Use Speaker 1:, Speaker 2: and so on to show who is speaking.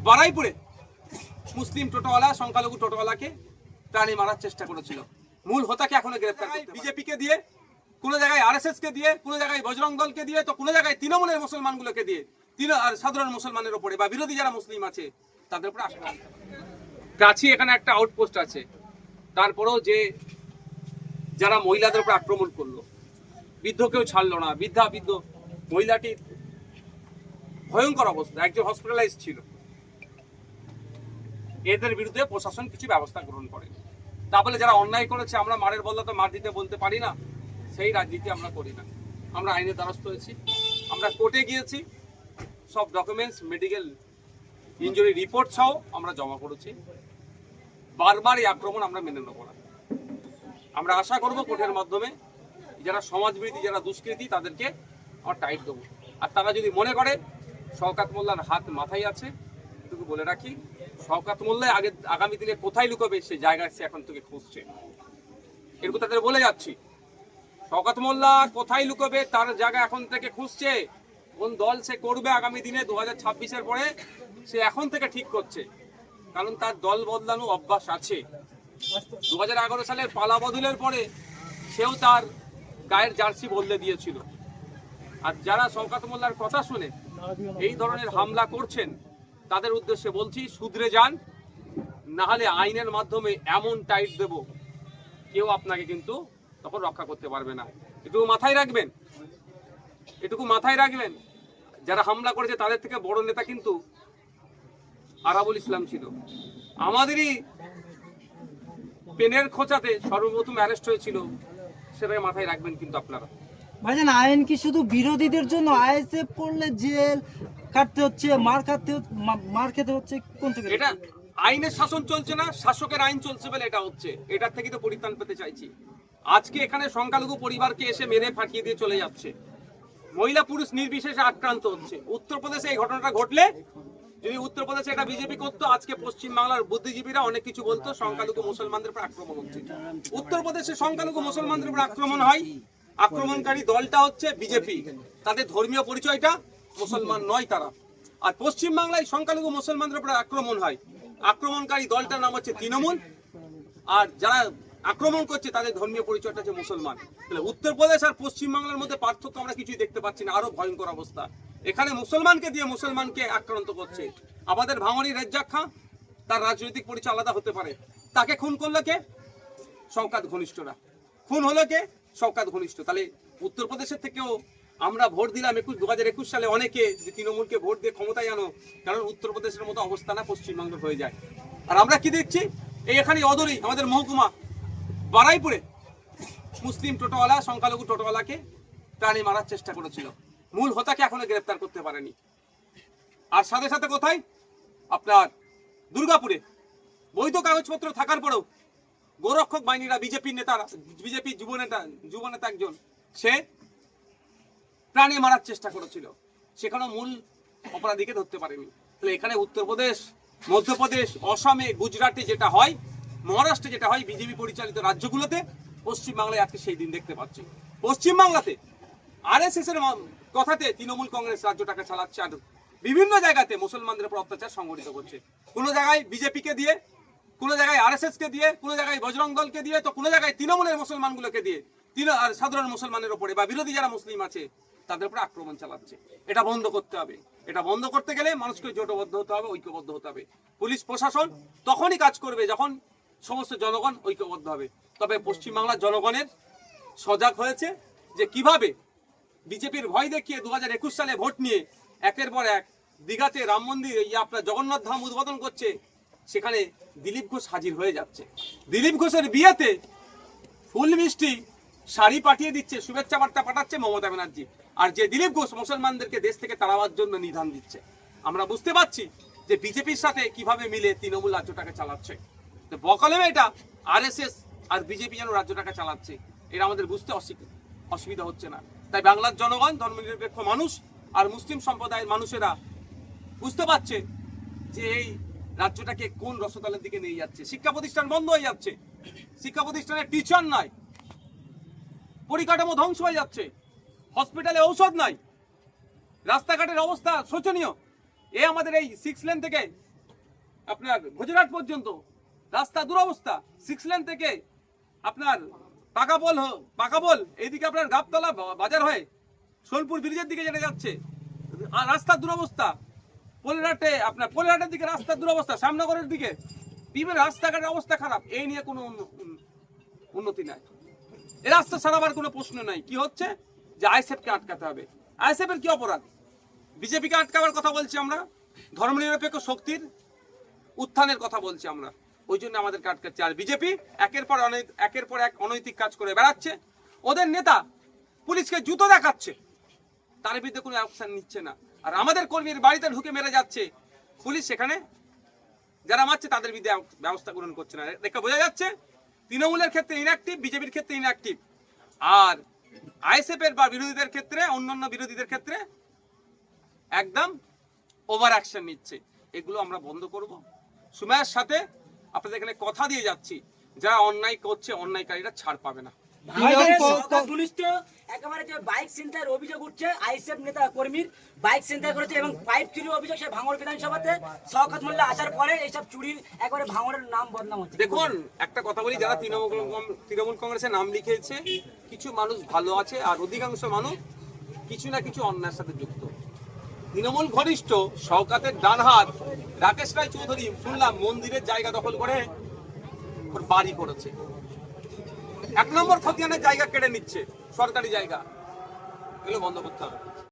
Speaker 1: বারাইপুরে মুসলিম টোটোওয়ালা সংখ্যালঘু টোটোওয়ালাকে প্রাণী মারার চেষ্টা করেছিল। মূল হোতাকে এখনো গ্রেফতার বিজেপিকে দিয়ে, কোনো জায়গায় আরএসএস কে দিয়ে, কোনো জায়গায় বজরং দলকে দিয়ে, তো কোনো জায়গায় তৃণমূলের মুসলমানগুলোকে দিয়ে, আর সাধারণ মুসলমানের উপরে বা বিরোধী যারা মুসলিম আছে তাদের উপরে আক্রমণ। কাছে এখানে একটা আউটপোস্ট আছে, তারপরেও যে যারা মহিলাদের উপর আক্রমণ করলো, বৃদ্ধকেও ছাড়লো না, বৃদ্ধ মহিলাটির ভয়ঙ্কর অবস্থা, একজন হসপিটালাইজ ছিল। এদের বিরুদ্ধে প্রশাসন কিছু ব্যবস্থা গ্রহণ করে। তা বলে যারা অন্যায় করেছে আমরা মারের বদলা তো মার দিতে বলতে পারি না, সেই রাজনীতি আমরা করি না। আমরা আইনের দ্বারস্থ হয়েছি, আমরা কোর্টে গিয়েছি, সব ডকুমেন্টস, মেডিকেল ইনজুরি রিপোর্ট সহ আমরা জমা করেছি। বারবার এই আক্রমণ আমরা মেনে নেব না। আমরা আশা করব কোর্টের মাধ্যমে যারা সমাজবিরোধী, যারা দুষ্কৃতী, তাদেরকে আমরা টাইট দেবো। আর তারা যদি মনে করে শওকত মোল্লার হাত মাথায় আছে, এটুকু বলে রাখি, শওকত মোল্লা আগামী দিনে কোথায় লুকোবে সেই জায়গায় সে এখন থেকে খুঁজছে। এরকম তাদের বলে যাচ্ছি, শওকত মোল্লা কোথায় লুকোবে তার জায়গা এখন থেকে খুঁজছে। কোন দল সে করবে আগামী দিনে 2026-এর পরে সে এখন থেকে ঠিক করছে, কারণ তার দল বদলানো অভ্যাস আছে। 2011 সালের পালা বদলের পরে সেও তার গায়ের জার্সি বদলে দিয়েছিল। আর যারা শওকত মোল্লার কথা শুনে এই ধরনের হামলা করছেন তাদের উদ্দেশ্যে বলছি, শুধরে যান, না হলে আইনের মাধ্যমে এমন টাইট দেব কেউ আপনাকে কিন্তু তখন রক্ষা করতে পারবে না। এটুকু মাথায় রাখবেন, এটুকু মাথায় রাখবেন। যারা হামলা করেছে তাদের থেকে বড় নেতা কিন্তু আরাবুল ইসলাম ছিল। আমাদেরই পেনের খোঁচাতে সর্বপ্রথম অ্যারেস্ট হয়েছিল, সেটাকে মাথায় রাখবেন কিন্তু আপনারা।
Speaker 2: ভাইজান, আইন কি শুধু বিরোধীদের জন্য? আইএসএফ পড়লে জেল কাটতে হচ্ছে, মার খেতে হচ্ছে, কোন থেকে?
Speaker 1: এটা আইনের শাসন চলছে না, শাসকের আইন চলছে বলে এটা হচ্ছে। এটার থেকে তো পরিত্রাণ পেতে চাইছি। আজকে এখানে সংখ্যালঘু পরিবারকে এসে মেরে ফাটিয়ে দিয়ে চলে যাচ্ছে, মহিলা পুরুষ নির্বিশেষে আক্রান্ত হচ্ছে। উত্তরপ্রদেশে এই ঘটনাটা ঘটলে, যদি উত্তরপ্রদেশে এটা বিজেপি করতো, আজকে পশ্চিমবাংলার বুদ্ধিজীবীরা অনেক কিছু বলতো সংখ্যালঘু মুসলমানদের উপর আক্রমণ হচ্ছে। উত্তরপ্রদেশে সংখ্যালঘু মুসলমানদের উপর আক্রমণ হয়, আক্রমণকারী দলটা হচ্ছে বিজেপি, তাদের ধর্মীয় পরিচয়টা মুসলমান নয় তারা। আর পশ্চিমবাংলায় সংখ্যালঘু মুসলমানদের উপর আক্রমণ হয়, আক্রমণকারী দলটার নাম হচ্ছে তৃণমূল, আর যারা আক্রমণ করছে তাদের ধর্মীয় পরিচয়টা হচ্ছে মুসলমান। তাহলে উত্তরপ্রদেশ আর পশ্চিমবাংলার মধ্যে পার্থক্য আমরা কিছুই দেখতে পাচ্ছি না, আরো ভয়ঙ্কর অবস্থা। এখানে মুসলমানকে দিয়ে মুসলমানকে আক্রান্ত করছে। আমাদের ভাঙড়ি রেজ্জাক খাঁ, তার রাজনৈতিক পরিচয় আলাদা হতে পারে, তাকে খুন করলো কে? শওকত ঘনিষ্ঠরা। খুন হলো কে? শওকত ঘনিষ্ঠ। তাহলে উত্তরপ্রদেশের থেকেও আমরা ভোট দিলাম 2021 সালে অনেকে, যে তৃণমূলকে ভোট দিয়ে ক্ষমতায় আনো, কারণ উত্তরপ্রদেশের মতো অবস্থা না পশ্চিমবঙ্গের হয়ে যায়। আর আমরা কি দেখছি, এই এখানে অদূরেই আমাদের মহকুমা বারাইপুরে মুসলিম টোটোওয়ালা সংখ্যালঘু টোটোওয়ালাকে প্রাণী মারার চেষ্টা করেছিল। মূল হোতাকে এখনো গ্রেফতার করতে পারেনি। আর সাথে সাথে কোথায়? আপনার দুর্গাপুরে বৈধ কাগজপত্র থাকার পরেও গোরক্ষক বাহিনীরা, বিজেপির নেতারা, বিজেপি যুবনেতা একজন, সে প্রাণী মারার চেষ্টা করেছিল, সেখানেও মূল অপরাধীকে ধরতে পারেনি। তাহলে এখানে উত্তরপ্রদেশ, মধ্যপ্রদেশ, অসমে, গুজরাটে যেটা হয়, মহারাষ্ট্রে যেটা হয়, বিজেপি পরিচালিত রাজ্যগুলোতে, পশ্চিমবাংলায় আজকে সেই দিন দেখতে পাচ্ছি। পশ্চিমবাংলাতে আরএসএস এর কথাতে তৃণমূল কংগ্রেস রাজ্যটাকে চালাচ্ছে, আর বিভিন্ন জায়গাতে মুসলমানদের উপর অত্যাচার সংঘটিত করছে। কোনো জায়গায় বিজেপিকে দিয়ে, কোনো জায়গায় আরএসএস কে দিয়ে, কোনো জায়গায় বজরং দলকে দিয়ে, তো কোনো জায়গায় তৃণমূলের মুসলমানগুলোকে দিয়ে, আর সাধারণ মুসলমানের উপরে বা বিরোধী যারা মুসলিম আছে তাদের উপরে আক্রমণ চালাচ্ছে। এটা বন্ধ করতে হবে। এটা বন্ধ করতে গেলে মানুষকে জোটবদ্ধ হতে হবে, ঐক্যবদ্ধ হতে হবে। পুলিশ প্রশাসন তখনই কাজ করবে যখন সমস্ত জনগণ ঐক্যবদ্ধ হবে। তবে পশ্চিমবাংলার জনগণের সজাগ হয়েছে যে কিভাবে বিজেপির ভয় দেখিয়ে 2021 সালে ভোট নিয়ে একের পর এক দীঘাতে রাম মন্দির, আপনার জগন্নাথ ধাম উদ্বোধন করছে, সেখানে দিলীপ ঘোষ হাজির হয়ে যাচ্ছে। দিলীপ ঘোষের বিয়েতে ফুল মিষ্টি শাড়ি পাঠিয়ে দিচ্ছে, শুভেচ্ছা বার্তা পাঠাচ্ছে মমতা ব্যানার্জি। আর যে দিলীপ ঘোষ মুসলমানদেরকে দেশ থেকে তাড়াবার জন্য নিধান দিচ্ছে। আমরা বুঝতে পারছি যে বিজেপির সাথে কিভাবে মিলে তৃণমূল রাজ্যটাকে চালাচ্ছে। তো বকলমে এটা আরএসএস আর বিজেপি যেন রাজ্যটাকে চালাচ্ছে, এটা আমাদের বুঝতে অসুবিধা হচ্ছে না। তাই বাংলার জনগণ, ধর্মনিরপেক্ষ মানুষ আর মুসলিম সম্প্রদায়ের মানুষেরা বুঝতে পারছে যে এই রাজ্যটাকে কোন রসতলের দিকে নিয়ে যাচ্ছে। শিক্ষা প্রতিষ্ঠান বন্ধ হয়ে যাচ্ছে, শিক্ষা প্রতিষ্ঠানের টিচার নাই, পরিকাঠামো ধ্বংস হয়ে যাচ্ছে, হসপিটালে ঔষধ নাই, রাস্তাঘাটের অবস্থা শোচনীয়। আমাদের এই 6 লেন থেকে আপনার গুজরাট পর্যন্ত রাস্তা দুরবস্থা। 6 লেন থেকে আপনার পাকাবল এইদিকে আপনার গাবতলা বাজার হয়ে সোলপুর ব্রিজের দিকে যেটা যাচ্ছে, আর রাস্তার দুরবস্থা। পোলেরহাটের দিকে রাস্তার দুরবস্থা, শ্যামনগরের দিকে বিভিন্ন রাস্তাঘাটের অবস্থা খারাপ। এই নিয়ে কোনো উন্নতি নাই। এই রাস্তা সারাবার কোনো প্রশ্ন নাই। কি হচ্ছে যে আইএসএফকে আটকাতে হবে। আইএসএফ এর কি অপরাধ? বিজেপিকে আটকাবার কথা বলছি আমরা, ধর্মনিরপেক্ষ শক্তির উত্থানের কথা বলছি আমরা, ওই জন্য আমাদেরকে আটকাচ্ছে। আর বিজেপি একের পর এক অনৈতিক কাজ করে বেড়াচ্ছে। ওদের নেতা পুলিশকে জুতো দেখাচ্ছে, তার বিরুদ্ধে কোনো অ্যাকশন নিচ্ছে না। আর আমাদের কর্মীর বাড়িতে ঢুকে মেরে যাচ্ছে, পুলিশ সেখানে যারা মারছে তাদের বিরুদ্ধে ব্যবস্থা গ্রহণ করছে না। দেখে বোঝা যাচ্ছে তৃণমূলের ক্ষেত্রে ইনঅ্যাক্টিভ, বিজেপির ক্ষেত্রে ইনঅ্যাক্টিভ, আর আইএসএফ এর বা বিরোধীদের ক্ষেত্রে, অন্যান্য বিরোধীদের ক্ষেত্রে একদম ওভার অ্যাকশন নিচ্ছে। এগুলো আমরা বন্ধ করব। সময়ের সাথে আপনাদের এখানে কথা দিয়ে যাচ্ছি, যারা অন্যায় করছে অন্যায়কারীরা ছাড় পাবে না।
Speaker 3: একেবারে যে বাইক ছিনতাইয়ের অভিযোগ উঠছে, আইএসএফ নেতা কর্মীর বাইক ছিনতাই করেছে এবং পাইপ চুরির অভিযোগ সে ভাঙড় বিধানসভাতে শওকত মোল্লা আসার পরে এইসব চুরির একেবারে ভাঙড়ের নাম বদনাম হচ্ছে।
Speaker 1: দেখুন, একটা কথা বলি, যারা তৃণমূল কংগ্রেসের নাম লিখেছে, কিছু মানুষ ভালো আছে আর অধিকাংশ মানুষ কিছু না কিছু অন্যায়ের সাথে যুক্ত। তৃণমূল ঘনিষ্ঠ শওকতের ডান হাত রাকেশ রায় চৌধুরী শুনলাম মন্দিরের জায়গা দখল করে ওর বাড়ি করেছে। 1 নম্বর খতিয়ানের জায়গা কেড়ে নিচ্ছে, সরকারি জায়গা। এগুলো বন্ধ করতে হবে।